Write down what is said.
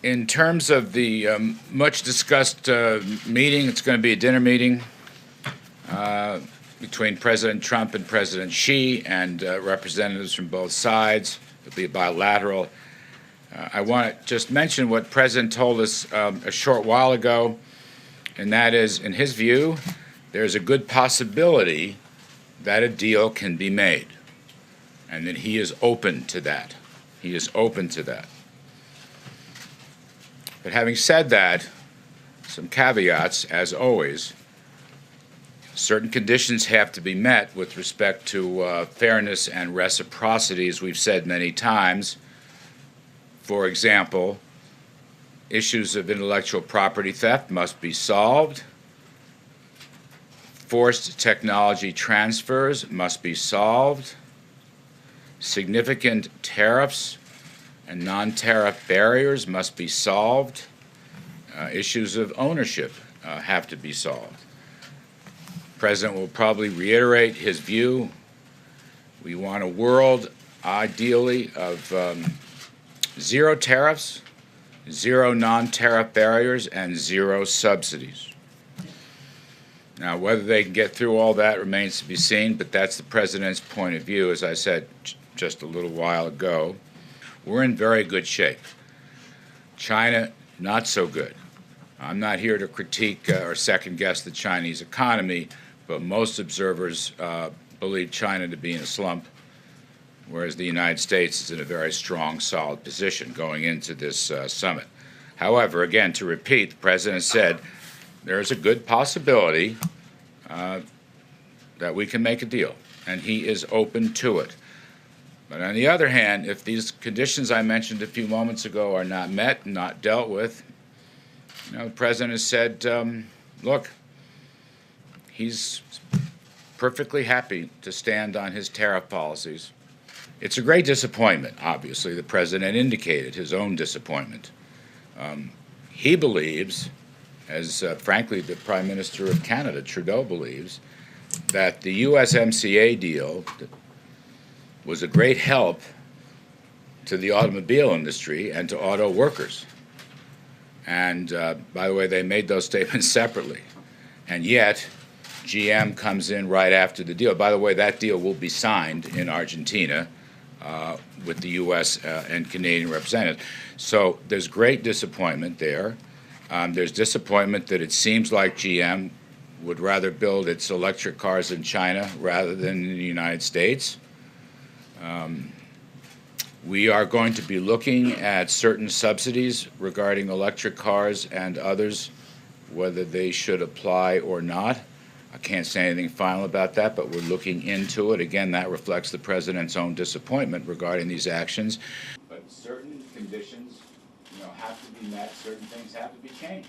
In terms of the much discussed meeting, it's going to be a dinner meeting between President Trump and President Xi and representatives from both sides. It'll be bilateral. I want to just mention what the President told us a short while ago, and that is, in his view, there's a good possibility that a deal can be made, and that he is open to that. He is open to that. But having said that, some caveats, as always. Certain conditions have to be met with respect to fairness and reciprocity, as we've said many times. For example, issues of intellectual property theft must be solved. Forced technology transfers must be solved. Significant tariffs and non-tariff barriers must be solved. Issues of ownership have to be solved. The President will probably reiterate his view. We want a world, ideally, of zero tariffs, zero non-tariff barriers, and zero subsidies. Now, whether they can get through all that remains to be seen, but that's the President's point of view, as I said just a little while ago. We're in very good shape. China, not so good. I'm not here to critique or second-guess the Chinese economy, but most observers believe China to be in a slump, whereas the United States is in a very strong, solid position going into this summit. However, again, to repeat, the President said there's a good possibility that we can make a deal, and he is open to it. But on the other hand, if these conditions I mentioned a few moments ago are not met, not dealt with, the President has said, look, he's perfectly happy to stand on his tariff policies. It's a great disappointment, obviously. The President indicated his own disappointment. He believes, as frankly the Prime Minister of Canada, Trudeau, believes, that the USMCA deal was a great help to the automobile industry and to auto workers. And by the way, they made those statements separately. And yet, GM comes in right after the deal. By the way, that deal will be signed in Argentina with the U.S. And Canadian representatives. So there's great disappointment there. There's disappointment that it seems like GM would rather build its electric cars in China rather than in the United States. We are going to be looking at certain subsidies regarding electric cars and others, whether they should apply or not. I can't say anything final about that, but we're looking into it. Again, that reflects the President's own disappointment regarding these actions. But certain conditions, have to be met. Certain things have to be changed.